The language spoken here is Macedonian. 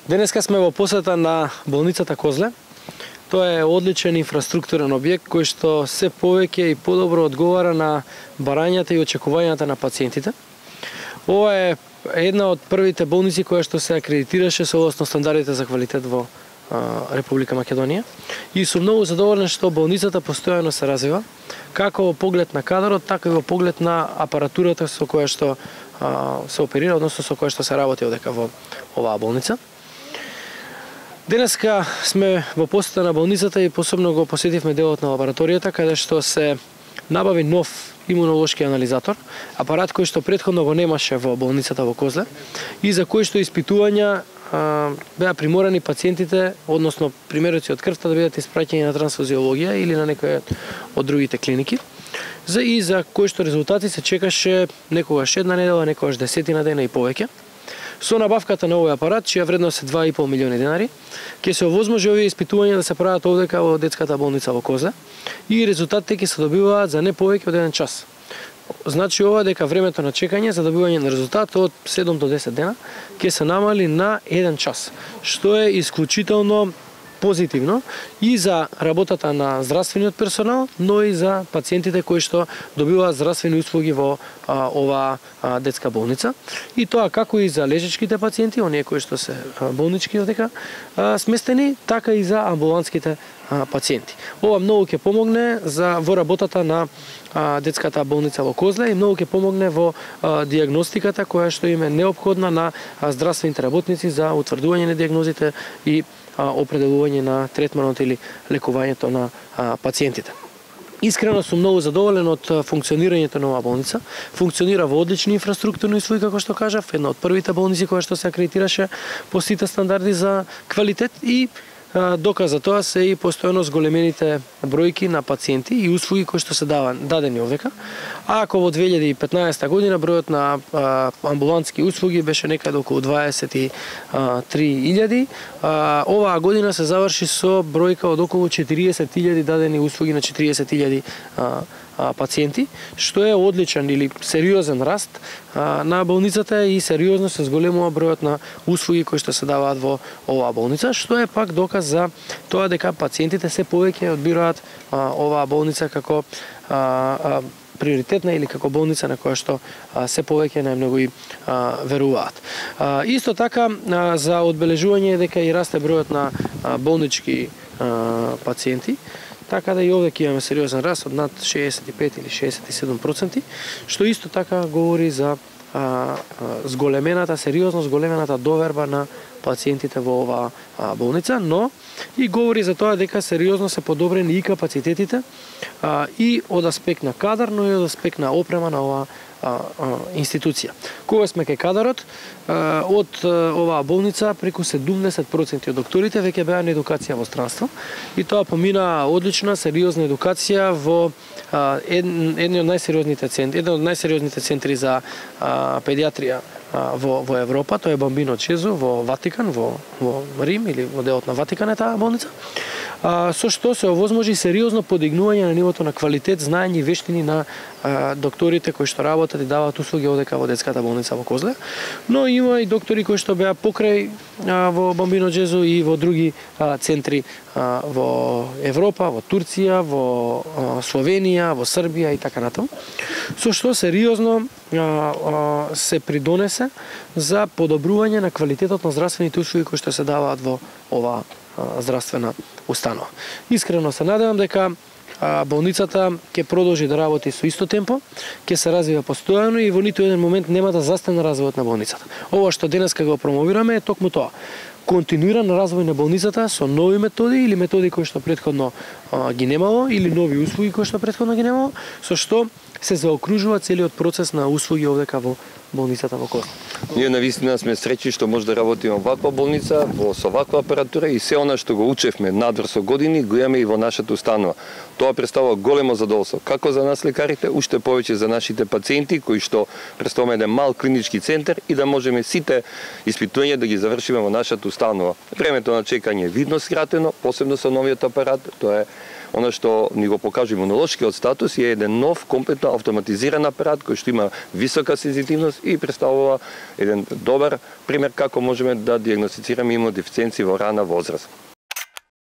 Денеска сме во посета на болницата Козле. Тоа е одличен инфраструктурен објект кој што се повеќе и подобро одговара на барањата и очекувањата на пациентите. Ова е една од првите болници која што се акредитираше согласно стандардите за квалитет во Република Македонија и сум многу задоволен што болницата постојано се развива, како во поглед на кадрот, така и во поглед на апаратурата со која што се оперира, односно со која што се работи одека во оваа болница. Денеска сме во посета на болницата и посебно го посетивме делот на лабораторијата, каде што се набави нов имунолошки анализатор, апарат кој што претходно го немаше во болницата во Козле и за кој што испитувања беа приморани пациентите, односно примероци од крвта да бидат испраќани на трансфузиологија или на некоја од другите клиники. За кој што резултати се чекаше некогаш една недела, некогаш 10 дена и повеќе. Со набавката на овој апарат, чија вредност е 2,5 милиони денари, ќе се овозможи овие испитувања да се прават овдека во детската болница во Козле и резултатите ќе се добиваат за не повеќе од 1 час. Значи ова дека времето на чекање за добивање на резултат од 7 до 10 дена ќе се намали на 1 час, што е исклучително позитивно и за работата на здравствениот персонал, но и за пациентите кои што добиваат здравствени услуги во оваа детска болница. И тоа како и за лежечките пациенти, оние кои што се болнички одека сместени, така и за амбулантските пациенти. Ова многу ќе помогне во работата на детската болница во Козле и многу ќе помогне во диагностиката која што им е неопходна на здравствените работници за утврдување на диагнозите и определување на третманот или лекувањето на пациентите. Искрено сум многу задоволен од функционирањето на оваа болница. Функционира во одлични инфраструктурни услови, како што кажав, една од првите болници која што се акредитираше по сите стандарди за квалитет и доказ за тоа се и постојано зголемените бројки на пациенти и услуги кои што се дадени овека. А ако во 2015 година бројот на амбулантски услуги беше некаде околу 23.000, оваа година се заврши со бројка од околу 40.000 дадени услуги на 40.000 пациенти, што е одличен или сериозен раст на болницата и сериозно се зголемува бројот на услуги кои што се даваат во оваа болница, што е пак доказ за тоа дека пациентите се повеќе одбираат оваа болница како приоритетна или како болница на која што се повеќе најмногу и веруваат. Исто така за одбележување дека и расте бројот на болнички пациенти, така да и овде ќе имаме сериозен раст од над 65 или 67%, што исто така говори за сериозно зголемената доверба на пациентите во оваа болница, но и говори за тоа дека сериозно се подобрени и капацитетите и од аспект на кадар, но и од аспект на опрема на оваа институција. Кога сме кај кадарот, од оваа болница преку 70% од докторите веќе беа на едукација во странство и тоа помина одлична, сериозна едукација во еден од најсериозните центри за педиатрија во Европа, тоа е Бамбино Џезу во Ватикан, во Рим или во делот на Ватикан е таа болница, со што се овозможи сериозно подигнување на нивото на квалитет, знаење и вештини на докторите кои што работат и даваат услуги одека во детската болница во Козле, но има и доктори кои што беа покрај во Бамбино Џезу и во други центри во Европа, во Турција, во Словенија, во Србија и така натаму, со што сериозно се придонесе за подобрување на квалитетот на здравствените услуги кои што се даваат во оваа здравствена установа. Искрено се надевам дека болницата ќе продолжи да работи со исто темпо, ќе се развива постојано и во ниту еден момент нема да застане развојот на болницата. Ова што денеска го промовираме е токму тоа. Континуиран развој на болницата со нови методи или методи кои што претходно ги немало или нови услуги кои што претходно ги немало, со што се заокружува целиот процес на услуги овдека во болницата во Козле. Ние навистина сме среќни што може да работиме во ваква болница, со ваква апаратура и се она што го учевме надвор со години го имаме и во нашата установа. Тоа представува големо задоволство, како за нас лекарите, уште повеќе за нашите пациенти кои што представуваме еден мал клинички центар и да можеме сите испитувања да ги завршиме во нашата установа. Времето на чекање е видно скратено, посебно со новиот апарат, тоа е Она што ни го покажа имунолошкиот статус е еден нов, комплетно автоматизиран апарат кој што има висока сензитивност и представува еден добар пример како можеме да дијагностицираме имунодефициенци во рана возраст.